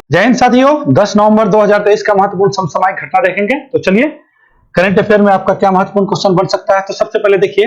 जय हिंद साथियों, 10 नवंबर 2023 का महत्वपूर्ण समसामयिक घटना देखेंगे। तो चलिए, करंट अफेयर में आपका क्या महत्वपूर्ण क्वेश्चन बन सकता है। तो सबसे पहले देखिए,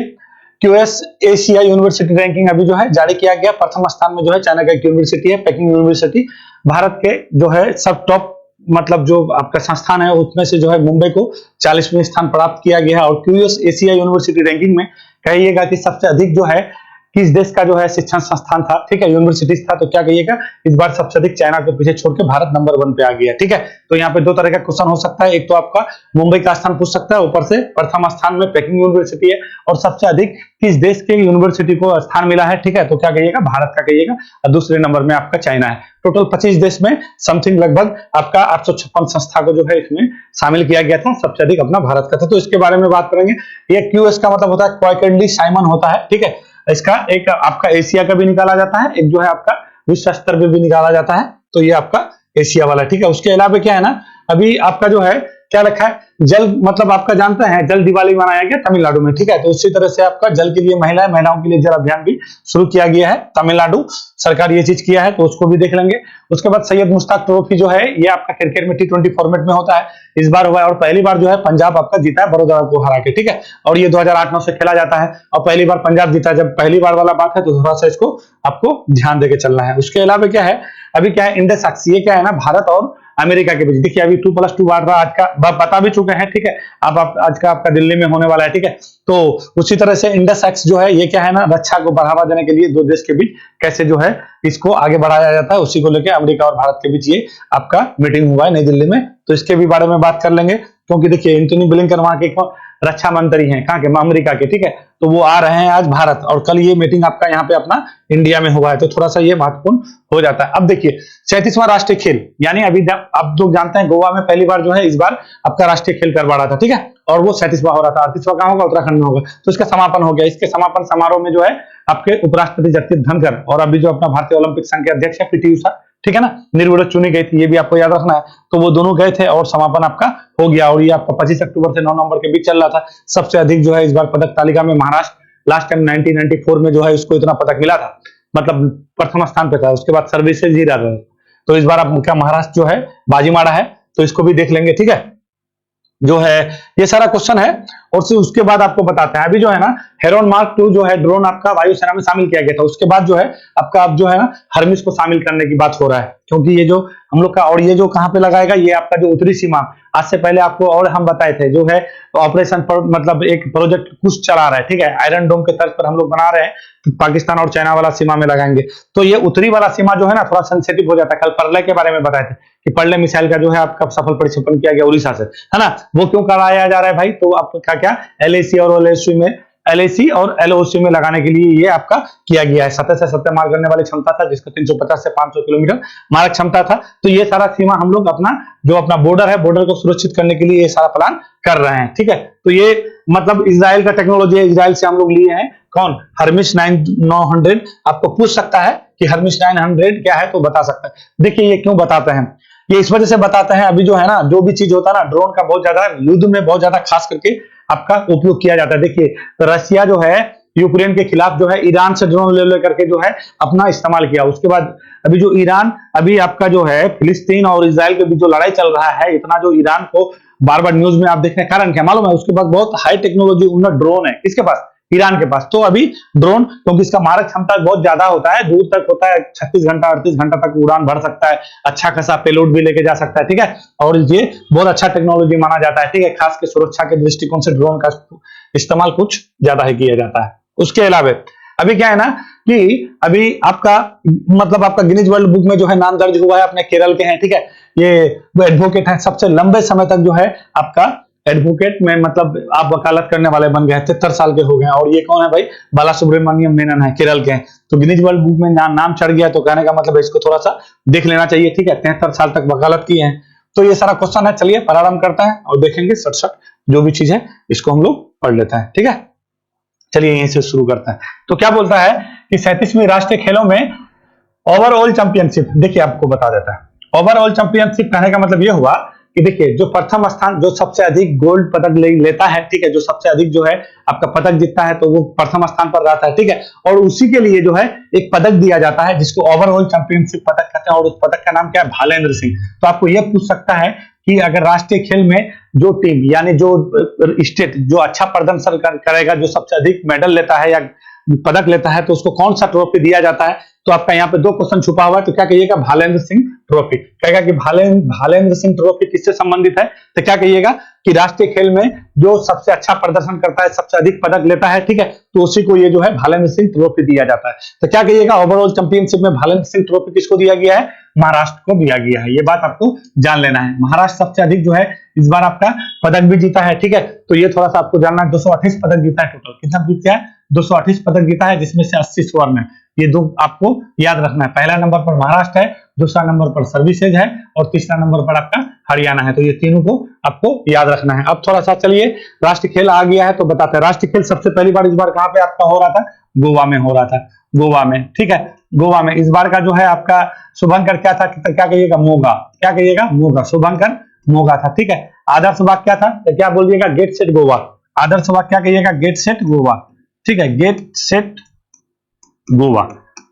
क्यूएस एशिया यूनिवर्सिटी रैंकिंग अभी जो है जारी किया गया। प्रथम स्थान में जो है चाइना का एक यूनिवर्सिटी है, पेकिंग यूनिवर्सिटी। भारत के जो है सब टॉप मतलब जो आपका संस्थान है उसमें से जो है मुंबई को 40वें स्थान प्राप्त किया गया है। और क्यूएस एशिया यूनिवर्सिटी रैंकिंग में कहिएगा कि सबसे अधिक जो है किस देश का जो है शिक्षण संस्थान था, ठीक है, यूनिवर्सिटीज था, तो क्या कहिएगा, इस बार सबसे अधिक चाइना को पीछे छोड़ के भारत नंबर 1 पे आ गया। ठीक है, तो यहाँ पे दो तरह का क्वेश्चन हो सकता है। एक तो आपका मुंबई का स्थान पूछ सकता है, ऊपर से प्रथम स्थान में पेकिंग यूनिवर्सिटी है, और सबसे अधिक किस देश के यूनिवर्सिटी को स्थान मिला है, ठीक है, तो क्या कहिएगा, भारत का कहिएगा, और दूसरे नंबर में आपका चाइना है। टोटल 25 देश में समथिंग लगभग आपका 856 संस्था को जो है इसमें शामिल किया गया था, सबसे अधिक अपना भारत का था। तो इसके बारे में बात करेंगे। ये क्यूएस का मतलब होता है क्वार्टरली साइमन होता है, ठीक है। इसका एक आपका एशिया का भी निकाला जाता है, एक जो है आपका विश्व स्तर पे भी निकाला जाता है, तो ये आपका एशिया वाला, ठीक है। उसके अलावा क्या है ना, अभी आपका जो है क्या रखा है, जल मतलब आपका जानते हैं जल दिवाली मनाया गया तमिलनाडु में, ठीक है। तो उसी तरह से आपका जल के लिए महिलाओं के लिए जल अभियान भी शुरू किया गया है, तमिलनाडु सरकार ये चीज किया है, तो उसको भी देख लेंगे। उसके बाद सैयद मुश्ताक ट्रॉफी जो है ये आपका क्रिकेट में T20 फॉर्मेट में होता है, इस बार हुआ है, और पहली बार जो है पंजाब आपका जीता है बड़ौदा को हरा के, ठीक है। और ये 2008-9 से खेला जाता है, और पहली बार पंजाब जीता। जब पहली बार वाला बात है तो थोड़ा सा इसको आपको ध्यान देके चलना है। उसके अलावा क्या है, अभी क्या है, इंडस एक्स, ये क्या है ना, भारत और अमेरिका के बीच। देखिए अभी 2+2 वार्ता आज का बता भी चुके हैं, ठीक है। अब आज का आपका दिल्ली में होने वाला है, ठीक है। तो उसी तरह से इंडस एक्स जो है ये क्या है ना, रक्षा को बढ़ावा देने के लिए दो देश के बीच कैसे जो है इसको आगे बढ़ाया जाता है, उसी को लेकर अमेरिका और भारत के बीच ये आपका मीटिंग हुआ है नई दिल्ली में। तो इसके भी बारे में बात कर लेंगे, क्योंकि देखिए एंटोनी ब्लिंकन वहां के रक्षा मंत्री हैं, कहाँ के, अमेरिका के, ठीक है। तो वो आ रहे हैं आज भारत, और कल ये मीटिंग आपका यहाँ पे अपना इंडिया में हुआ है, तो थोड़ा सा ये महत्वपूर्ण हो जाता है। अब देखिए 37वां राष्ट्रीय खेल, यानी अभी आप लोग जानते हैं गोवा में पहली बार जो है इस बार आपका राष्ट्रीय खेल करवा था, ठीक है। और वो 37वां हो रहा था, 38वां कहाँ होगा, उत्तराखंड में होगा। तो इसका समापन हो गया। इसके समापन समारोह में जो है आपके उपराष्ट्रपति जगदीप धनखड़ और अभी जो अपना भारतीय ओलंपिक संघ के अध्यक्ष है पीटी उषा, ठीक है ना, निर्विरोध चुनी गई थी, ये भी आपको याद रखना है। तो वो दोनों गए थे और समापन आपका हो गया, और ये आपका 25 अक्टूबर से 9 नवंबर के बीच चल रहा था। सबसे अधिक जो है इस बार पदक तालिका में महाराष्ट्र, लास्ट टाइम 1994 में जो है इसको इतना पदक मिला था, मतलब प्रथम स्थान पे था। उसके बाद सर्विसेज ही रहा, तो इस बार आपका महाराष्ट्र जो है बाजी मारा है, तो इसको भी देख लेंगे, ठीक है। जो है ये सारा क्वेश्चन है, और फिर उसके बाद आपको बताते हैं। अभी जो है ना हेरोन मार्क 2 जो है ड्रोन आपका वायुसेना में शामिल किया गया था, उसके बाद जो है आपका अब जो है ना हर्मिस को शामिल करने की बात हो रहा है, क्योंकि ये जो हम लोग का, और ये जो कहां पे लगाएगा, ये आपका जो उत्तरी सीमा, आज से पहले आपको और हम बताए थे, जो है ऑपरेशन पर मतलब एक प्रोजेक्ट कुछ चला रहा है, ठीक है, आयरन डोम के तर्ज पर हम लोग बना रहे हैं, तो पाकिस्तान और चाइना वाला सीमा में लगाएंगे। तो ये उत्तरी वाला सीमा जो है ना थोड़ा सेंसिटिव हो जाता है। कल परले के बारे में बताए थे कि परले मिसाइल का जो है आपका सफल प्रक्षेपण किया गया उड़ीसा से, है ना। वो क्यों कराया जा रहा है भाई, तो आपका क्या LAC और LOC में लगाने के लिए ये आपका किया गया है। सतह से सतह मार करने वाली क्षमता था, जिसका 350 से 500 किलोमीटर मारक क्षमता था। तो ये सारा सीमा हम लोग अपना बॉर्डर है, बॉर्डर को सुरक्षित करने के लिए ये सारा प्लान कर रहे हैं, ठीक है। तो ये मतलब इजराइल का टेक्नोलॉजी है, इजराइल से हम लोग लिए हैं, कौन, हर्मिस 900। आपको पूछ सकता है कि हर्मिस 900 क्या है, तो बता सकता है। देखिए ये क्यों बताते हैं, ये इस वजह से बताते हैं, अभी जो है ना जो भी चीज होता है ना, ड्रोन का बहुत ज्यादा युद्ध में बहुत ज्यादा खास करके आपका उपयोग किया जाता है। देखिए रशिया जो है यूक्रेन के खिलाफ जो है ईरान से ड्रोन ले करके जो है अपना इस्तेमाल किया। उसके बाद अभी जो ईरान, अभी आपका जो है फिलिस्तीन और इजराइल के बीच जो लड़ाई चल रहा है, इतना जो ईरान को बार बार न्यूज में आप देख रहे हैं, कारण क्या मालूम है, उसके पास बहुत हाई टेक्नोलॉजी उन्नत ड्रोन है, किसके पास, ईरान के पास। तो अभी ड्रोन, क्योंकि इसका मारक क्षमता बहुत ज्यादा होता है, दूर तक होता है, 36 घंटा 38 घंटा तक उड़ान भर सकता है, अच्छा खासा पेलोड भी लेके जा सकता है, ठीक है। और ये बहुत अच्छा टेक्नोलॉजी माना जाता है, ठीक है। खास के सुरक्षा के दृष्टिकोण से ड्रोन का इस्तेमाल कुछ ज्यादा ही किया जाता है। उसके अलावा अभी क्या है ना कि अभी आपका मतलब आपका गिनीज वर्ल्ड बुक में जो है नाम दर्ज हुआ है, अपने केरल के हैं, ठीक है। ये एडवोकेट है, सबसे लंबे समय तक जो है आपका एडवोकेट में मतलब आप वकालत करने वाले बन गए, 73 साल के हो गए। और ये कौन है भाई, बाला सुब्रमण्यम मेनन है, केरल के हैं। तो गिनीज वर्ल्ड बुक में नाम चढ़ गया, तो कहने का मतलब इसको थोड़ा सा देख लेना चाहिए, ठीक है। 73 साल तक वकालत किए हैं। तो ये सारा क्वेश्चन है, चलिए प्रारंभ करते हैं और देखेंगे सट जो भी चीज है इसको हम लोग पढ़ लेते हैं, ठीक है। चलिए यहीं से शुरू करते हैं। तो क्या बोलता है कि 37वीं राष्ट्रीय खेलों में ओवरऑल चैंपियनशिप, देखिए आपको बता देता है। ओवरऑल चैंपियनशिप कहने का मतलब यह हुआ कि देखिए जो प्रथम स्थान, जो सबसे अधिक गोल्ड पदक लेता है, ठीक है, जो सबसे अधिक जो है आपका पदक जीतता है तो वो प्रथम स्थान पर रहता है, ठीक है। और उसी के लिए जो है एक पदक दिया जाता है जिसको ओवरऑल चैंपियनशिप पदक कहते हैं, और उस पदक का नाम क्या है, भालेंद्र सिंह। तो आपको यह पूछ सकता है कि अगर राष्ट्रीय खेल में जो टीम यानी जो स्टेट जो अच्छा प्रदर्शन करेगा, जो सबसे अधिक मेडल लेता है या पदक लेता है, तो उसको कौन सा ट्रॉफी दिया जाता है। तो आपका यहाँ पे दो क्वेश्चन छुपा हुआ है, तो क्या कहिएगा, भालेंद्र सिंह ट्रॉफी। कहेगा कि भालेंद्र सिंह ट्रॉफी किससे संबंधित है, तो क्या कहिएगा कि राष्ट्रीय खेल में जो सबसे अच्छा प्रदर्शन करता है, सबसे अधिक पदक लेता है, ठीक है, तो उसी को ये जो है भालेंद्र सिंह ट्रॉफी दिया जाता है। तो क्या कहिएगा, ओवरऑल चैंपियनशिप में भालेंद्र सिंह ट्रॉफी किसको दिया गया है, महाराष्ट्र को दिया गया है। ये बात आपको जान लेना है। महाराष्ट्र सबसे अधिक जो है इस बार आपका पदक भी जीता है, ठीक है, तो ये थोड़ा सा आपको जानना है। 228 पदक जीता है टोटल, कितना जीता है, 228 पदक जीता है, जिसमें से 80 स्वर्ण है। ये दो आपको याद रखना है। पहला नंबर पर महाराष्ट्र है, दूसरा नंबर पर सर्विसेज है, और तीसरा नंबर पर आपका हरियाणा है। तो ये तीनों को आपको याद रखना है। अब थोड़ा सा चलिए, राष्ट्रीय खेल आ गया है तो बताते हैं। राष्ट्रीय खेल सबसे पहली बार इस बार कहां पे आपका हो रहा था, गोवा में हो रहा था, गोवा में, ठीक है, गोवा में। इस बार का जो है आपका शुभंकर क्या था, क्या कहिएगा, मोगा, क्या कहिएगा, मोगा, शुभंकर मोगा था, ठीक है। आदर्श वाक्य क्या था, तो क्या बोलिएगा, गेट सेट गोवा। आदर्श वाक्य क्या कहिएगा, गेट सेट गोवा, ठीक है, get set Goa,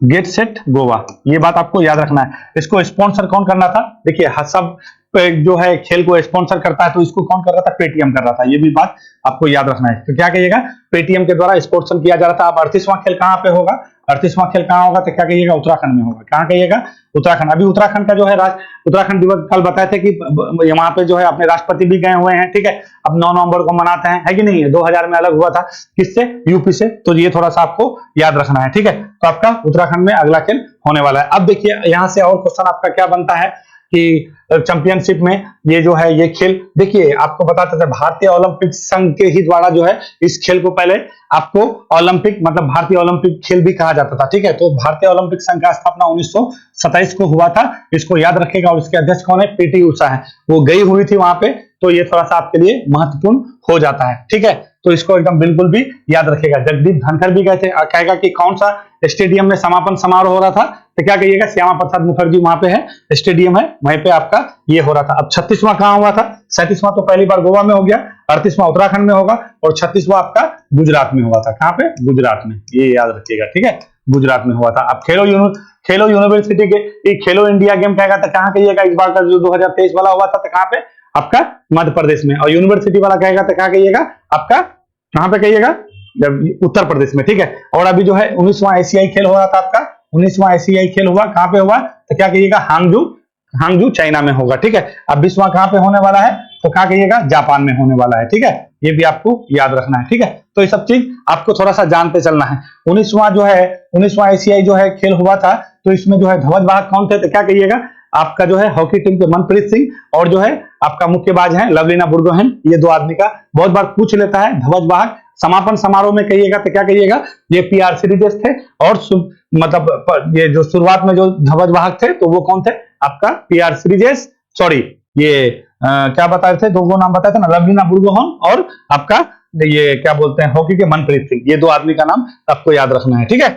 get set Goa. ये बात आपको याद रखना है। इसको स्पॉन्सर कौन करना था, देखिए सब जो है खेल को स्पॉन्सर करता है, तो इसको कौन कर रहा था, पेटीएम कर रहा था। ये भी बात आपको याद रखना है। तो क्या कहिएगा, पेटीएम के द्वारा स्पॉन्सर किया जा रहा था। अब 38वां खेल कहां पे होगा, 38वां खेल कहां होगा, तो क्या कहिएगा, उत्तराखंड में होगा। कहां कहिएगा, उत्तराखंड। अभी उत्तराखंड का जो है उत्तराखंड दिवस कल बताए थे कि वहां पे जो है अपने राष्ट्रपति भी गए हुए हैं, ठीक है। अब 9 नवंबर को मनाते हैं, है कि नहीं है। 2000 में अलग हुआ था, किससे, यूपी से। तो ये थोड़ा सा आपको याद रखना है, ठीक है। तो आपका उत्तराखंड में अगला खेल होने वाला है। अब देखिए यहां से और क्वेश्चन आपका क्या बनता है कि चैंपियनशिप में ये जो है ये खेल, देखिए आपको बताते थे भारतीय ओलंपिक संघ के ही द्वारा जो है इस खेल को पहले आपको ओलंपिक मतलब भारतीय ओलंपिक खेल भी कहा जाता था, ठीक है। तो भारतीय ओलंपिक संघ का स्थापना 1927 को हुआ था, इसको याद रखेगा। और इसके अध्यक्ष कौन है, पीटी उषा है, वो गई हुई थी वहां पे। तो ये थोड़ा सा आपके लिए महत्वपूर्ण हो जाता है, ठीक है। तो इसको एकदम बिल्कुल भी याद रखेगा। जगदीप धनखड़ भी गए थे। कहेगा कि कौन सा स्टेडियम में समापन समारोह हो रहा था, तो क्या कहिएगा, श्यामा प्रसाद मुखर्जी वहां पे है, स्टेडियम है, वहीं पे आपका ये हो रहा था। अब 36वां कहां हुआ था, 37वां तो पहली बार गोवा में हो गया, 38वां उत्तराखंड में होगा, और 36वां आपका गुजरात में हुआ था। कहां पे, गुजरात में, ये याद रखिएगा, ठीक है, गुजरात में हुआ था। अब खेलो यूनिवर्सिटी के खेलो इंडिया गेम कहेगा तो कहां कहिएगा, इस बार का जो 2023 वाला हुआ था तो कहां पे, आपका मध्य प्रदेश में। और यूनिवर्सिटी वाला कहेगा तो क्या कहिएगा, आपका कहां पे कहिएगा, उत्तर प्रदेश में, ठीक है। और अभी जो है 19वां एशियाई खेल हो रहा था आपका, 19वां एशियाई खेल हुआ, कहां पे हुआ, तो क्या कहिएगा, हांगजू चाइना में होगा, ठीक है। अब 20वां कहां पे होने वाला है, तो क्या कहिएगा, जापान में होने वाला है, ठीक है। ये भी आपको याद रखना है, ठीक है। तो ये सब चीज आपको थोड़ा सा जानते चलना है। 19वां एशियाई जो है खेल हुआ था, तो इसमें जो है ध्वजवाहक कौन थे, तो क्या कहिएगा, आपका जो है हॉकी टीम के मनप्रीत सिंह, और जो है आपका मुक्केबाज है लवलीना बुर्गोहेन। ये दो आदमी का बहुत बार पूछ लेता है ध्वजवाहक। समापन समारोह में कहिएगा तो क्या कहिएगा, ये पीआर सीरीजेस थे। और मतलब ये जो शुरुआत में जो ध्वजवाहक थे तो वो कौन थे, आपका पीआर सीरीजेस, सॉरी ये क्या बता रहे थे, दो नाम बताए थे ना, लवलीना बुर्गोहेन और आपका ये क्या बोलते हैं हॉकी के मनप्रीत सिंह। ये दो आदमी का नाम आपको याद रखना है, ठीक है।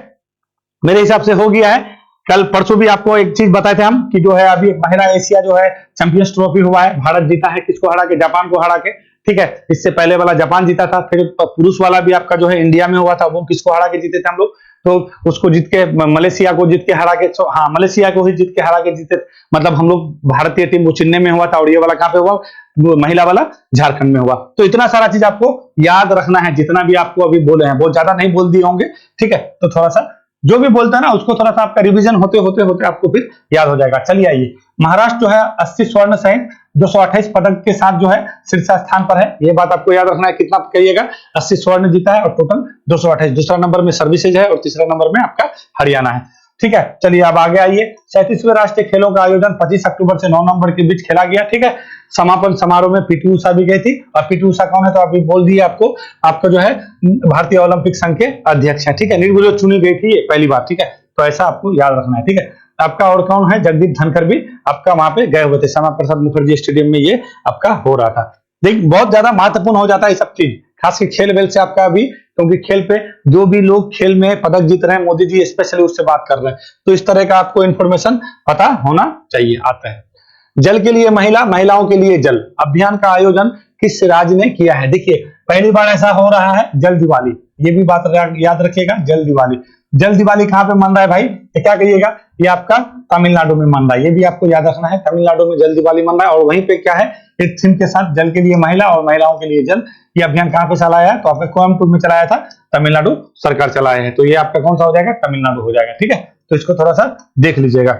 मेरे हिसाब से हो गया है। कल परसों भी आपको एक चीज बताए थे हम कि जो है अभी महिला एशिया जो है चैंपियंस ट्रॉफी हुआ है, भारत जीता है, किसको हरा के, जापान को हरा के, ठीक है। इससे पहले वाला जापान जीता था, फिर पुरुष वाला भी आपका जो है इंडिया में हुआ था, वो किसको हरा के जीते थे हम लोग, तो उसको जीत के मलेशिया को जीत के हरा के, हाँ मलेशिया को ही जीत के हरा के जीते, मतलब हम लोग भारतीय टीम वो चेन्नई में हुआ था। और ये वाला कहां पे हुआ, महिला वाला झारखंड में हुआ। तो इतना सारा चीज आपको याद रखना है, जितना भी आपको अभी बोले हैं, बहुत ज्यादा नहीं बोल दिए होंगे, ठीक है। तो थोड़ा सा जो भी बोलता है ना उसको थोड़ा सा आपका रिवीजन होते होते आपको फिर याद हो जाएगा। चलिए आइए, महाराष्ट्र जो है 80 स्वर्ण सहित 228 पदक के साथ जो है शीर्ष स्थान पर है। ये बात आपको याद रखना है, कितना कहिएगा, 80 स्वर्ण जीता है और टोटल 228। दूसरा नंबर में सर्विसेज है और तीसरा नंबर में आपका हरियाणा है, ठीक है। चलिए अब आगे आइए। 37वें राष्ट्रीय खेलों का आयोजन 25 अक्टूबर से 9 नवंबर के बीच खेला गया, ठीक है। समापन समारोह में पीटी उषा भी गई थी। और पीटी उषा कौन है, तो अभी बोल दिए आपको, आपका जो है भारतीय ओलंपिक संघ के अध्यक्ष है, ठीक है। निर्विरोध चुनी गई थी ये पहली बार, ठीक है। तो ऐसा आपको याद रखना है, ठीक है। आपका और कौन है, जगदीप धनखड़ भी आपका वहां पे गए हुए थे, श्यामा प्रसाद मुखर्जी स्टेडियम में ये आपका हो रहा था। देखिए बहुत ज्यादा महत्वपूर्ण हो जाता है ये सब चीज, खास के खेल वेल से आपका अभी, क्योंकि खेल पे जो भी लोग खेल में पदक जीत रहे हैं, मोदी जी स्पेशली उससे बात कर रहे हैं, तो इस तरह का आपको इंफॉर्मेशन पता होना चाहिए आता है। जल के लिए महिला, महिलाओं के लिए जल अभियान का आयोजन किस राज्य ने किया है? देखिए पहली बार ऐसा हो रहा है जल दिवाली, ये भी बात याद रखिएगा। जल दिवाली, जल दिवाली कहाँ पे मन रहा है भाई? तो क्या कहिएगा? ये आपका तमिलनाडु में मन रहा है, ये भी आपको याद रखना है। तमिलनाडु में जल दिवाली मन रहा है और वहीं पे क्या है, एक थीम के साथ जल के लिए महिला और महिलाओं के लिए जल, ये अभियान कहाँ पे चलाया है? तो आपका कोयम्बटूर में चलाया था, तमिलनाडु सरकार चलाया है। तो ये आपका कौन सा हो जाएगा? तमिलनाडु हो जाएगा। ठीक है, तो इसको थोड़ा सा देख लीजिएगा,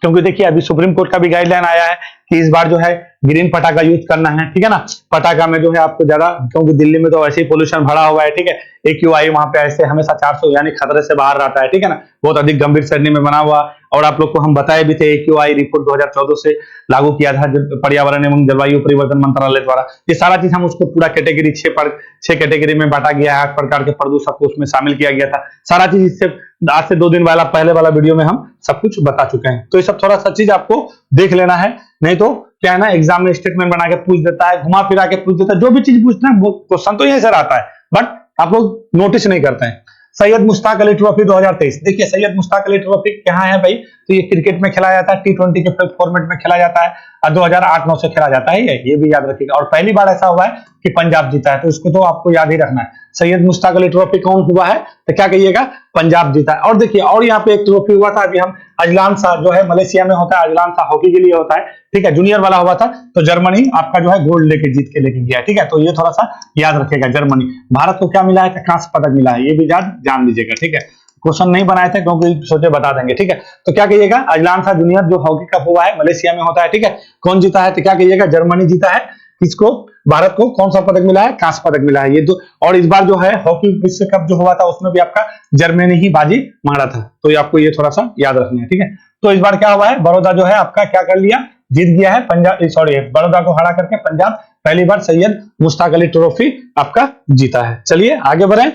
क्योंकि देखिए अभी सुप्रीम कोर्ट का भी गाइडलाइन आया है कि इस बार जो है ग्रीन पटाखा यूज करना है। ठीक है ना, पटाखा में जो है आपको ज्यादा, क्योंकि दिल्ली में तो ऐसे ही पोल्यूशन भरा हुआ है। ठीक है, AQI वहां पे ऐसे हमेशा 400 यानी खतरे से बाहर रहता है। ठीक है ना, बहुत अधिक गंभीर श्रेणी में बना हुआ। और आप लोग को हम बताए भी थे, AQI रिपोर्ट 2014 से लागू किया था पर्यावरण एवं जलवायु परिवर्तन मंत्रालय द्वारा। ये सारा चीज हम उसको पूरा कैटेगरी 6 कैटेगरी में बांटा गया है, 8 प्रकार के प्रदूषक को उसमें शामिल किया गया था। सारा चीज इससे आज से 2 दिन वाला पहले वाला वीडियो में हम सब कुछ बता चुके हैं। तो ये सब थोड़ा सा चीज आपको देख लेना है, नहीं तो क्या है ना, एग्जाम में स्टेटमेंट बना के पूछ देता है, घुमा फिरा के पूछ देता है, जो भी चीज पूछना है वो क्वेश्चन तो यहीं से आता है, बट आप लोग नोटिस नहीं करते हैं। सैयद मुश्ताक अली ट्रॉफी 2023, देखिए सैयद मुश्ताक अली ट्रॉफी कहाँ है भाई? तो ये क्रिकेट में खेला जाता है, T20 के फॉर्मेट में खेला जाता है और 2008-9 से खेला जाता है, ये भी याद रखिएगा। और पहली बार ऐसा हुआ है कि पंजाब जीता है, तो इसको तो आपको याद ही रखना है। सैयद मुश्ताक अली ट्रॉफी कौन हुआ है? तो क्या कहिएगा? पंजाब जीता है। और देखिए और यहाँ पे एक ट्रॉफी हुआ था अभी, हम अजलान शाह जो है मलेशिया में होता है, अजलान शाह हॉकी के लिए होता है। ठीक है, जूनियर वाला हुआ था, तो जर्मनी आपका जो है गोल्ड जीत के लेके गया। ठीक है, तो ये थोड़ा सा याद रखेगा। जर्मनी, भारत को क्या मिला है? तो कांस्य पदक मिला है, ये भी जान लीजिएगा। ठीक है, क्वेश्चन नहीं बनाए थे क्योंकि सोचे बता देंगे। ठीक है, तो क्या कहिएगा? अजलान शाह जूनियर जो हॉकी कप हुआ है मलेशिया में होता है। ठीक है, कौन जीता है? तो क्या कहिएगा? जर्मनी जीता है। किसको? भारत को कौन सा पदक मिला है? कांस्य पदक मिला है। ये दो, और इस बार जो है हॉकी विश्व कप जो हुआ था उसमें भी आपका जर्मनी ही बाजी मारा था, तो ये आपको ये थोड़ा सा याद रखना है। ठीक है, तो इस बार क्या हुआ है? बड़ौदा जो है आपका क्या कर लिया? जीत गया है। पंजाब, सॉरी, बड़ौदा को हरा करके पंजाब पहली बार सैयद मुश्ताक अली ट्रॉफी आपका जीता है। चलिए आगे बढ़े,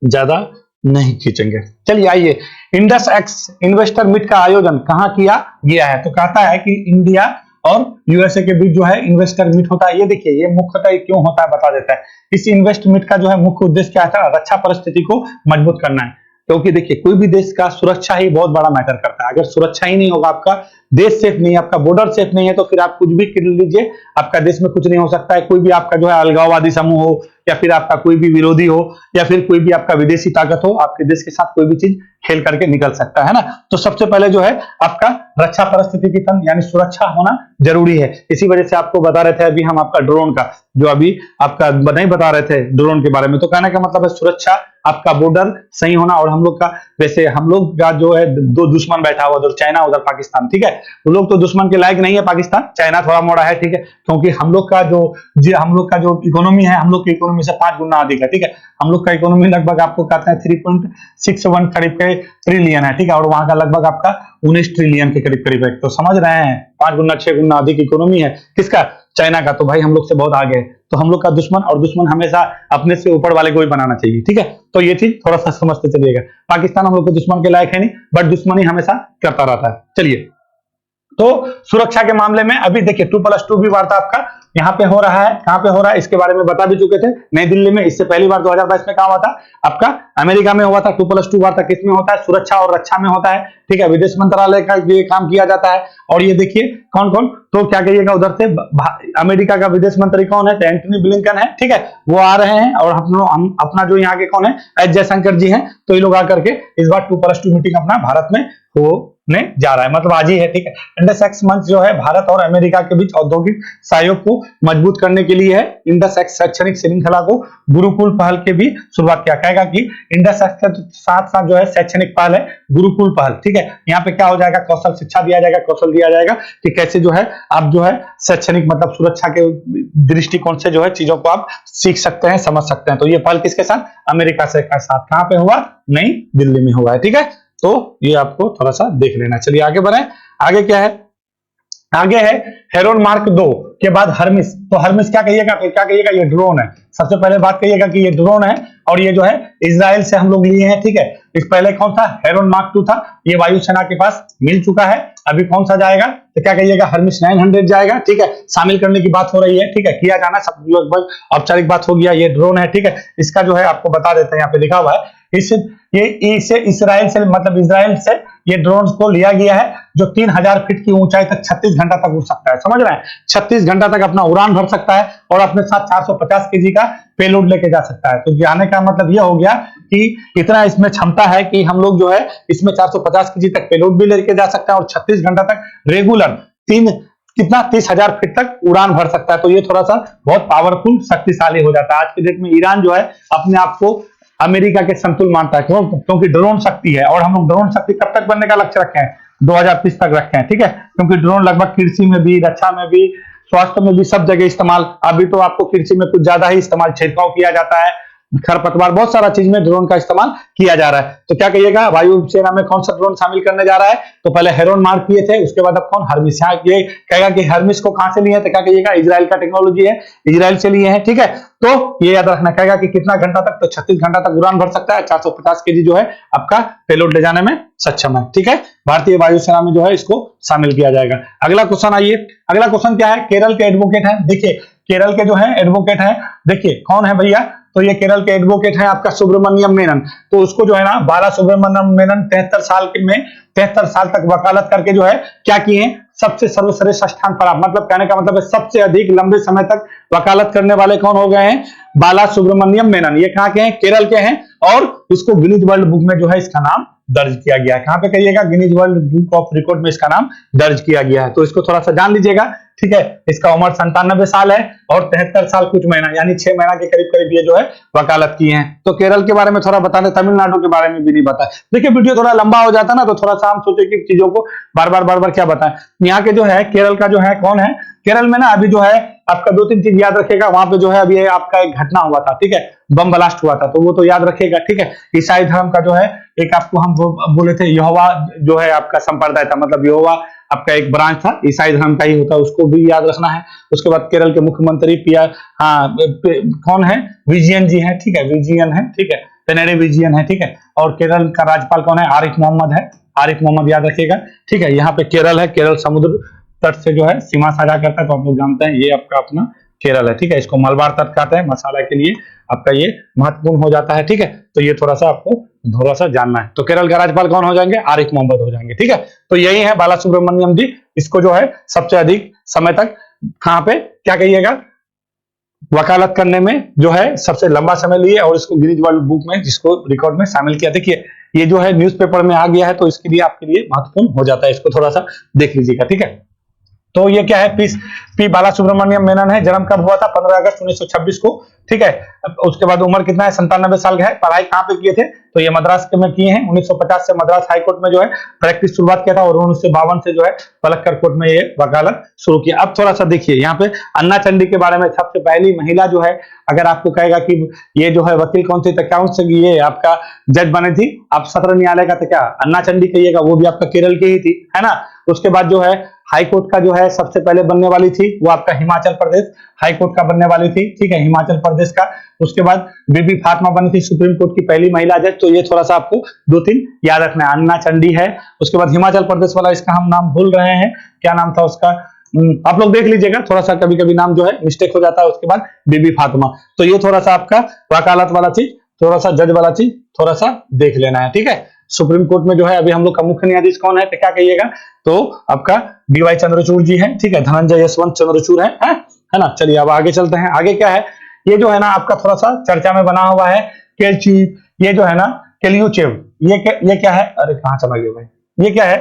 ज्यादा नहीं खींचेंगे। चलिए आइए, इंडस एक्स इन्वेस्टर मीट का आयोजन कहाँ किया गया है? तो कहता है कि इंडिया और यूएसए के बीच जो है इन्वेस्टर मीट होता है। ये देखिए, ये मुख्यतः क्यों होता है बता देता है। इस इन्वेस्ट मीट का जो है मुख्य उद्देश्य क्या था? रक्षा परिस्थिति को मजबूत करना है। क्योंकि देखिए कोई भी देश का सुरक्षा ही बहुत बड़ा मैटर करता है। अगर सुरक्षा ही नहीं होगा, आपका देश सेफ नहीं है, आपका बॉर्डर सेफ नहीं है, तो फिर आप कुछ भी कर लीजिए, आपका देश में कुछ नहीं हो सकता है। कोई भी आपका जो है अलगाववादी समूह हो, या फिर आपका कोई भी विरोधी हो, या फिर कोई भी आपका विदेशी ताकत हो, आपके देश के साथ कोई भी चीज खेल करके निकल सकता है ना। तो सबसे पहले जो है आपका रक्षा परिस्थिति की तंत्र यानी सुरक्षा होना जरूरी है। इसी वजह से आपको बता रहे थे अभी हम आपका ड्रोन का, जो अभी आपका नहीं बता रहे थे ड्रोन के बारे में, तो कहने का मतलब है सुरक्षा, आपका बॉर्डर सही होना। और हम लोग का, वैसे हम लोग का जो है 2 दुश्मन बैठा हुआ, उधर चाइना उधर पाकिस्तान। ठीक है, वो लोग तो दुश्मन के लायक नहीं है पाकिस्तान, चाइना थोड़ा मोड़ा है। ठीक है, क्योंकि हम लोग का जो इकोनॉमी है, हम लोग की इकोनॉमी से 5 गुना अधिक है। ठीक है, हम लोग का इकोनॉमी लगभग आपको कहते हैं 3.61 करीब के ट्रिलियन है। ठीक है, और वहां का लगभग आपका 19 ट्रिलियन के करीब करीब है। तो समझ रहे हैं, 5 गुना 6 गुना अधिक इकोनॉमी है किसका? चाइना का। तो भाई हम लोग से बहुत आगे है। तो हम लोग का दुश्मन, और दुश्मन हमेशा अपने से ऊपर वाले को ही बनाना चाहिए। ठीक है, तो ये चीज थोड़ा सा समझते चलिएगा। पाकिस्तान हम लोग को दुश्मन के लायक है नहीं, बट दुश्मनी हमेशा करता रहता है। चलिए, तो सुरक्षा के मामले में अभी देखिए 2+2 भी वार्ता आपका यहाँ पे हो रहा है। कहाँ पे हो रहा है इसके बारे में बता भी चुके थे, नई दिल्ली में। इससे पहली बार 2022 में कहा हुआ था आपका अमेरिका में हुआ था। 2+2 वार्ता किसमें होता है? सुरक्षा और रक्षा में होता है। ठीक है, विदेश मंत्रालय का ये काम किया जाता है। और ये देखिए कौन कौन, तो क्या कहिएगा उधर से अमेरिका का विदेश मंत्री कौन है? तो एंटनी ब्लिंकन है। ठीक है, वो आ रहे हैं। और हम अपना जो यहाँ के कौन है? एस जयशंकर जी हैं। तो ये लोग आकर के इस बार 2+2 मीटिंग अपना भारत में होने जा रहा है, मतलब आज ही है। ठीक है, इंडस एक्स मंच जो है भारत और अमेरिका के बीच औद्योगिक सहयोग को मजबूत करने के लिए है। इंडस एक्स शैक्षणिक श्रृंखला को गुरुकुल पहल के भी शुरुआत किया। कहेगा कि इंडस एक्स के साथ साथ जो है शैक्षणिक पहल है गुरुकुल पहल। ठीक है, यहाँ पे क्या हो जाएगा? कौशल शिक्षा दिया जाएगा, कौशल दिया जाएगा कि कैसे जो है आप जो है शैक्षणिक मतलब सुरक्षा के दृष्टिकोण से जो है चीजों को आप सीख सकते हैं, समझ सकते हैं। तो ये पहल किसके साथ? अमेरिका से के साथ। कहां पे हुआ? नई दिल्ली में हुआ है। ठीक है, तो ये आपको थोड़ा सा देख लेना। चलिए आगे बढ़े। आगे क्या है? आगे है हेरोन मार्क 2 के बाद हर्मिस। तो हर्मिस क्या कहिएगा? तो क्या कहिएगा? ये ड्रोन है। सबसे पहले बात कहिएगा कि ये ड्रोन है, और ये जो है इजराइल से हम लोग लिए हैं। ठीक है, इस पहले कौन था? हेरोन मार्क 2 था, ये वायुसेना के पास मिल चुका है। अभी कौन सा जाएगा? तो क्या कहिएगा? हर्मिस 900 जाएगा। ठीक है, शामिल करने की बात हो रही है। ठीक है, किया जाना सब लगभग औपचारिक बात हो गया। ये ड्रोन है। ठीक है, इसका जो है आपको बता देते हैं, यहाँ पे लिखा हुआ है इसे इजराइल से मतलब इजराइल से ये ड्रोन को लिया गया है जो 3000 फीट की ऊंचाई तक 36 घंटा तक उड़ सकता है। समझ रहे हैं, 36 घंटा तक अपना उड़ान भर सकता है और अपने साथ 450 केजी का पेलोड लेके जा सकता है। तो जाने का मतलब ये हो गया कि इतना इसमें क्षमता है कि हम लोग जो है इसमें 450 केजी तक पेलोड भी लेके जा सकते हैं और 36 घंटा तक रेगुलर 30,000 फीट तक उड़ान भर सकता है। तो ये थोड़ा सा बहुत पावरफुल, शक्तिशाली हो जाता है। आज के डेट में ईरान जो है अपने आप को अमेरिका के समतुल्य मानता है। क्यों? क्योंकि ड्रोन शक्ति है और हम लोग ड्रोन शक्ति कब तक बनने का लक्ष्य रखे हैं? 2030 तक रखे हैं। ठीक है, क्योंकि ड्रोन लगभग कृषि में भी, रक्षा में भी, स्वास्थ्य में भी, सब जगह इस्तेमाल। अभी तो आपको कृषि में कुछ ज्यादा ही इस्तेमाल, छिड़काव किया जाता है, खरपतवार, बहुत सारा चीज में ड्रोन का इस्तेमाल किया जा रहा है। तो क्या कहिएगा, वायुसेना में कौन सा ड्रोन शामिल करने जा रहा है? तो पहले हेरोन मार्क किए थे, उसके बाद अब कौन? हर्मिस। ये कहेगा कि हर्मिस को कहां से लिए हैं? तो क्या कहिएगा, इजराइल का टेक्नोलॉजी है, इजराइल से लिए हैं। ठीक है, तो ये याद रखना। कहेगा कि कितना घंटा तक? तो 36 घंटा तक उड़ान भर सकता है, 450 केजी जो है आपका पेलोड ले जाने में सक्षम है। ठीक है, भारतीय वायुसेना में जो है इसको शामिल किया जाएगा। अगला क्वेश्चन आइए, अगला क्वेश्चन क्या है? केरल के एडवोकेट है। देखिए केरल के जो है एडवोकेट है, देखिए कौन है भैया? तो ये केरल के एडवोकेट है आपका सुब्रमण्यम मेनन। तो उसको जो है ना बाला सुब्रमण्यम मेनन 73 साल तक वकालत करके जो है क्या किए हैं? सबसे सर्वश्रेष्ठ स्थान पर। मतलब कहने का मतलब है सबसे अधिक लंबे समय तक वकालत करने वाले कौन हो गए हैं? बाला सुब्रमण्यम मेनन। ये कहां के हैं? केरल के हैं और इसको गिनीज वर्ल्ड बुक में जो है इसका नाम दर्ज किया गया है। कहां पे कहिएगा? Guinness world book of record में इसका नाम दर्ज किया गया है। तो इसको थोड़ा सा जान लीजिएगा। ठीक है, इसका उम्र 97 साल है और 73 साल कुछ महीना, यानी 6 महीना के करीब करीब ये जो है वकालत किए हैं। तो केरल के बारे में थोड़ा बताने, तमिलनाडु के बारे में भी नहीं बताया। देखिए वीडियो थोड़ा लंबा हो जाता है ना, तो थोड़ा सा हम सोचे कि चीजों को बार बार क्या बताएं। यहाँ के जो है केरल का जो है कौन है? केरल में ना अभी जो है आपका 2-3 चीज याद रखिएगा। वहां पे जो है अभी आपका एक घटना हुआ था, ठीक है, बम ब्लास्ट हुआ था, तो वो तो याद रखिएगा। ठीक है, ईसाई धर्म का जो है एक आपको हम बोले थे यहोवा जो है आपका संप्रदाय था, मतलब यहोवा आपका एक ब्रांच था, ईसाई धर्म का ही होता है, उसको भी याद रखना है। उसके बाद केरल के मुख्यमंत्री कौन है? विजयन जी है। ठीक है, विजयन है। ठीक है, पेनेडे विजयन है। ठीक है, और केरल का राज्यपाल कौन है? आरिफ मोहम्मद है। आरिफ मोहम्मद याद रखिएगा। ठीक है, यहाँ पे केरल है, केरल समुद्र तट से जो है सीमा साझा करता है, तो आप लोग जानते हैं ये आपका अपना केरल है। ठीक है, इसको मलबार तट कहते हैं, मसाला के लिए आपका ये महत्वपूर्ण हो जाता है। ठीक है, तो ये थोड़ा सा आपको थोड़ा सा जानना है। तो केरल का राज्यपाल कौन हो जाएंगे? आरिफ मोहम्मद हो जाएंगे। ठीक है, तो यही है बाला सुब्रमण्यम जी। इसको जो है सबसे अधिक समय तक कहां पे क्या कहिएगा वकालत करने में जो है सबसे लंबा समय लिए और इसको गिनीज वर्ल्ड बुक में जिसको रिकॉर्ड में शामिल किया। देखिए ये जो है न्यूज़पेपर में आ गया है, तो इसके लिए आपके लिए महत्वपूर्ण हो जाता है। इसको थोड़ा सा देख लीजिएगा। ठीक है, तो ये क्या है? पी बाला सुब्रमण्यम मेनन है। जन्म कब हुआ था? 15 अगस्त 1926 को। ठीक है, उसके बाद उम्र कितना है? 97 साल का है। पढ़ाई कहाँ पे किए थे? तो ये मद्रास के में किए हैं। 1950 से मद्रास हाई कोर्ट में जो है प्रैक्टिस शुरुआत किया था और 1952 से जो है पलक्कड़ कोर्ट में ये वकालत शुरू किया। अब थोड़ा सा देखिए यहाँ पे अन्ना चंडी के बारे में। सबसे पहली महिला जो है, अगर आपको कहेगा कि ये जो है वकील कौन थी, तो कौन से ये आपका जज बने थी आप सत्र न्यायालय का, तो क्या अन्ना चंडी कहिएगा, वो भी आपका केरल की ही थी, है ना। उसके बाद जो है हाई कोर्ट का जो है सबसे पहले बनने वाली थी वो आपका हिमाचल प्रदेश हाई कोर्ट का बनने वाली थी। ठीक है, हिमाचल प्रदेश का। उसके बाद बीबी फातिमा बनी थी सुप्रीम कोर्ट की पहली महिला जज। तो ये थोड़ा सा आपको 2-3 याद रखना है। अन्ना चंडी है। उसके बाद हिमाचल प्रदेश वाला, इसका हम नाम भूल रहे हैं, क्या नाम था उसका, आप लोग देख लीजिएगा, थोड़ा सा कभी कभी नाम जो है मिस्टेक हो जाता है। उसके बाद बीबी फातिमा। तो ये थोड़ा सा आपका वकालत वाला चीज, थोड़ा सा जज वाला चीज थोड़ा सा देख लेना है। ठीक है, सुप्रीम कोर्ट में जो है अभी हम लोग का मुख्य न्यायाधीश कौन है, तो क्या कहिएगा, तो आपका डीवाई चंद्रचूड़ जी हैं। ठीक है, धनंजय यशवंत चंद्रचूड़ है ना। चलिए अब आगे चलते हैं। आगे क्या है? ये जो है ना आपका थोड़ा सा चर्चा में बना हुआ है केलची, ये जो है ना केल्यूचेव, ये क्या है? अरे कहां चला गया भाई? ये क्या है?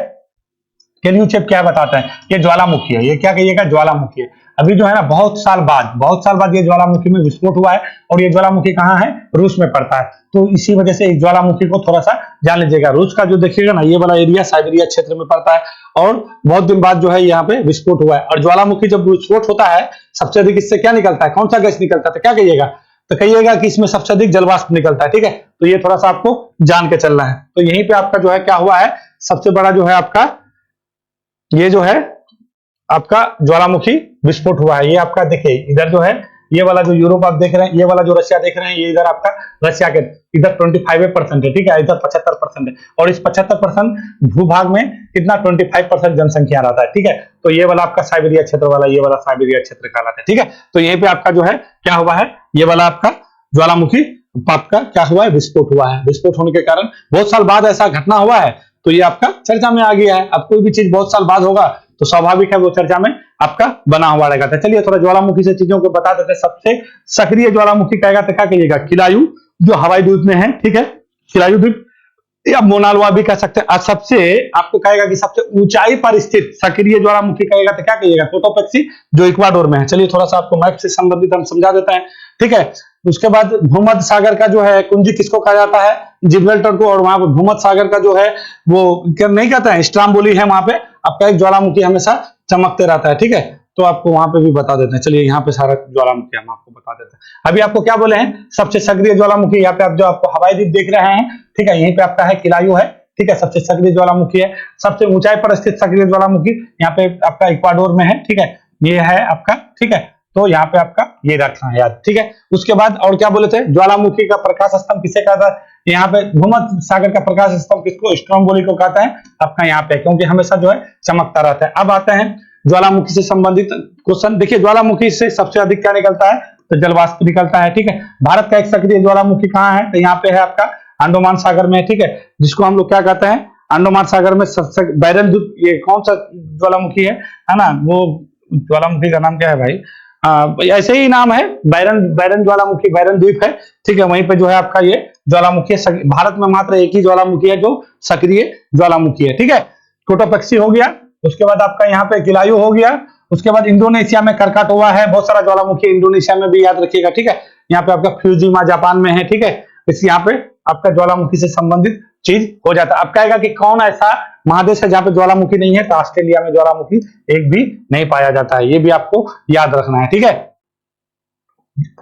केल्यूचेव क्या बताता है? ये ज्वालामुखी है। ये क्या कहिएगा? ज्वालामुखी है। अभी जो है ना बहुत साल बाद ये ज्वालामुखी में विस्फोट हुआ है और ये ज्वालामुखी कहाँ है? रूस में पड़ता है। तो इसी वजह से इस ज्वालामुखी को थोड़ा सा जान लीजिएगा। रूस का जो देखिएगा ना ये वाला एरिया साइबेरिया क्षेत्र में पड़ता है और बहुत दिन बाद जो है यहाँ पे विस्फोट हुआ है। और ज्वालामुखी जब विस्फोट होता है सबसे अधिक इससे क्या निकलता है? कौन सा गैस निकलता है? तो क्या कहिएगा? तो कहिएगा कि इसमें सबसे अधिक जलवाष्प निकलता है। ठीक है, तो ये थोड़ा सा आपको जान के चलना है। तो यहीं पे आपका जो है क्या हुआ है, सबसे बड़ा जो है आपका ये जो है आपका ज्वालामुखी विस्फोट हुआ है। ये आपका देखिए इधर जो है ये वाला जो यूरोप आप देख रहे हैं, ये वाला जो रशिया देख रहे हैं, ये इधर आपका रशिया के इधर 25% है। ठीक है, इधर 75% है और इस 75% भूभाग में कितना 25% जनसंख्या रहता है। ठीक है, तो ये वाला आपका साइबेरिया क्षेत्र वाला, ये वाला साइबेरिया क्षेत्र कहलाता है। ठीक है, तो यहीं पे आपका जो है क्या हुआ है, ये वाला आपका ज्वालामुखी आपका क्या हुआ है? विस्फोट हुआ है। विस्फोट होने के कारण बहुत साल बाद ऐसा घटना हुआ है तो ये आपका चर्चा में आ गया है। अब कोई भी चीज बहुत साल बाद होगा तो स्वाभाविक है वो चर्चा में आपका बना हुआ रहेगा। तो चलिए थोड़ा ज्वालामुखी से चीजों को बता देते हैं। सबसे सक्रिय ज्वालामुखी कहेगा तो क्या कहिएगा, किलायू जो हवाई द्वीप में है, ठीक है, किलायू द्वीप या मोनालवा भी कह सकते हैं। आज सबसे आपको कहेगा कि सबसे ऊंचाई पर स्थित सक्रिय ज्वालामुखी कहेगा तो क्या कहिएगा, कोटोपेक्सी जो इक्वाडोर में है। चलिए थोड़ा सा आपको मैप से संबंधित हम समझा देते हैं, ठीक है। उसके बाद भूमध्य सागर का जो है कुंजी किसको कहा जाता है, जिब्राल्टर को, और वहां पर भूमध्य सागर का जो है वो क्या नहीं कहते हैं, स्ट्राम्बोली है, वहां पे आपका एक ज्वालामुखी हमेशा चमकते रहता है, ठीक है। तो आपको वहां पे भी बता देते हैं। चलिए यहाँ पे सारा ज्वालामुखी हम आपको बता देते हैं। अभी आपको क्या बोले हैं, सबसे सक्रिय ज्वालामुखी, यहाँ पे आप जो आपको हवाई द्वीप देख रहे हैं, ठीक है, यहीं पे आपका है किलायू है, ठीक है, सबसे सक्रिय ज्वालामुखी है। सबसे ऊंचाई पर स्थित सक्रिय ज्वालामुखी यहाँ पे आपका इक्वाडोर में है, ठीक है, ये है आपका, ठीक है। तो यहाँ पे आपका ये रखना है याद, ठीक है। उसके बाद और क्या बोले थे, ज्वालामुखी का प्रकाश स्तंभ किसे कहता है, यहाँ पे भूमध्य सागर का प्रकाश स्तंभ किसको, स्ट्रोम्बोली को कहता है आपका यहाँ पे, क्योंकि हमेशा जो है चमकता रहता है। अब आते हैं ज्वालामुखी से संबंधित क्वेश्चन। देखिए ज्वालामुखी से सबसे अधिक क्या निकलता है, तो जलवाष्प निकलता है, ठीक है। भारत का एक सक्रिय ज्वालामुखी कहाँ है, तो यहाँ पे है आपका अंडमान सागर में, ठीक है, जिसको हम लोग क्या कहते हैं, अंडमान सागर में बैरन द्वीप, ये कौन सा ज्वालामुखी है ना, वो ज्वालामुखी का नाम क्या है भाई, ऐसे ही नाम है, बैरन ज्वालामुखी, बैरन द्वीप है, ठीक है, वहीं पे जो है आपका ये ज्वालामुखी है। भारत में मात्र एक ही ज्वालामुखी है जो सक्रिय ज्वालामुखी है, ठीक है। कोटोपेक्सी हो गया, उसके बाद आपका यहाँ पे किलायू हो गया, उसके बाद इंडोनेशिया में करकाटोवा है, बहुत सारा ज्वालामुखी इंडोनेशिया में भी याद रखिएगा, ठीक है। यहाँ पे आपका फ्यूजिमा जापान में है, ठीक है। इस यहाँ पे आपका ज्वालामुखी से संबंधित चीज हो जाता है। अब कहेगा कि कौन ऐसा महादेश है जहाँ पे ज्वालामुखी नहीं है, तो ऑस्ट्रेलिया में ज्वालामुखी एक भी नहीं पाया जाता है, ये भी आपको याद रखना है, ठीक है।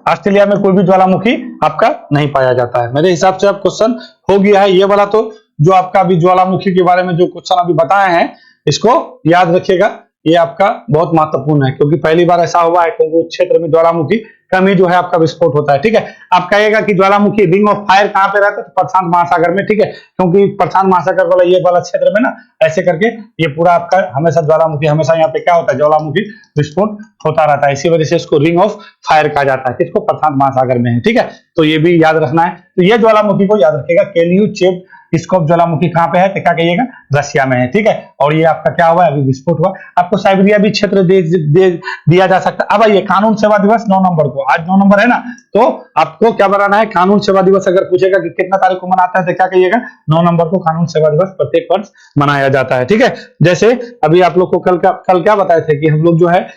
ऑस्ट्रेलिया में कोई भी ज्वालामुखी आपका नहीं पाया जाता है। मेरे हिसाब से अब क्वेश्चन हो गया है ये वाला, तो जो आपका अभी ज्वालामुखी के बारे में जो क्वेश्चन अभी बताए हैं इसको याद रखिएगा, ये आपका बहुत महत्वपूर्ण है, क्योंकि पहली बार ऐसा हुआ है क्योंकि उस क्षेत्र में ज्वालामुखी कम ही जो है आपका विस्फोट होता है, ठीक है। आप कहेगा कि ज्वालामुखी रिंग ऑफ फायर कहाँ पे रहता है, तो प्रशांत महासागर में, ठीक है, क्योंकि प्रशांत महासागर वाला ये वाला क्षेत्र में ना ऐसे करके ये पूरा आपका हमेशा ज्वालामुखी, हमेशा यहाँ पे क्या होता है, ज्वालामुखी विस्फोट होता रहता है, इसी वजह से इसको रिंग ऑफ फायर कहा जाता है, किसको, प्रशांत महासागर में है, ठीक है। तो ये भी याद रखना है। तो ये ज्वालामुखी को याद रखिएगा, केलियूचेव स्कोप ज्वालामुखी कहाँ पे है, तो क्या कहिएगा, रशिया में है, ठीक है। और ये आपका क्या हुआ, अभी विस्फोट हुआ। आपको साइबेरिया भी क्षेत्र दिया जा सकता है। अब आइए कानून सेवा दिवस 9 नंबर को, आज 9 नंबर है ना, तो आपको क्या बनाना है, कानून सेवा दिवस अगर पूछेगा कि कितना तारीख को मनाता है, तो क्या कहिएगा, 9 नंबर को कानून सेवा दिवस प्रत्येक वर्ष मनाया जाता है, ठीक है। जैसे अभी आप लोग को कल क्या बताए थे कि हम लोग जो है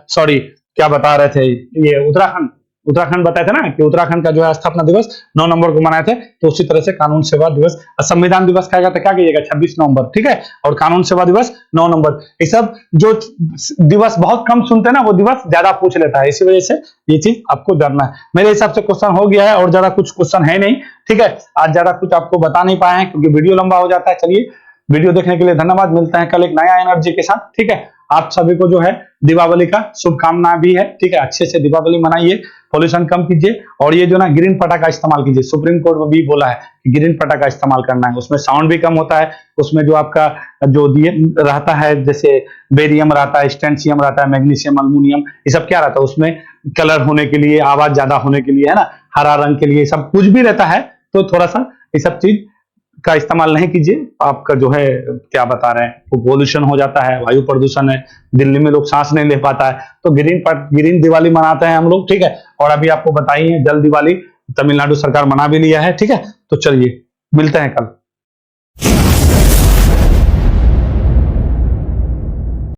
सॉरी क्या बता रहे थे, ये उत्तराखंड बताए थे ना कि उत्तराखंड का जो है स्थापना दिवस 9 नंबर को मनाए थे, तो उसी तरह से कानून सेवा दिवस, संविधान दिवस कहेगा तो क्या कहिएगा, 26 नवंबर, ठीक है, और कानून सेवा दिवस 9 नंबर। ये सब जो दिवस बहुत कम सुनते हैं ना, वो दिवस ज्यादा पूछ लेता है, इसी वजह से ये चीज आपको जानना है। मेरे हिसाब से क्वेश्चन हो गया है, और ज्यादा कुछ क्वेश्चन है नहीं, ठीक है। आज ज्यादा कुछ आपको बता नहीं पाए हैं क्योंकि वीडियो लंबा हो जाता है। चलिए वीडियो देखने के लिए धन्यवाद, मिलते हैं कल एक नया एनर्जी के साथ, ठीक है। आप सभी को जो है दीपावली का शुभकामना भी है, ठीक है, अच्छे से दीपावली मनाइए, पॉल्यूशन कम कीजिए, और ये जो ना ग्रीन पटाखा इस्तेमाल कीजिए, सुप्रीम कोर्ट में भी बोला है कि ग्रीन पटाखा इस्तेमाल करना है, उसमें साउंड भी कम होता है, उसमें जो आपका जो रहता है, जैसे बेरियम रहता है, स्टेंशियम रहता है, मैग्नीशियम, अल्मुनियम, ये सब क्या रहता है उसमें, कलर होने के लिए, आवाज ज्यादा होने के लिए, है ना, हरा रंग के लिए, सब कुछ भी रहता है, तो थोड़ा सा ये सब चीज का इस्तेमाल नहीं कीजिए, आपका जो है क्या बता रहे हैं, वो पोल्यूशन हो जाता है, वायु प्रदूषण है, दिल्ली में लोग सांस नहीं ले पाता है, तो ग्रीन दिवाली मनाते हैं हम लोग, ठीक है। और अभी आपको बताइए जल दिवाली तमिलनाडु सरकार मना भी लिया है, ठीक है। तो चलिए मिलते हैं कल।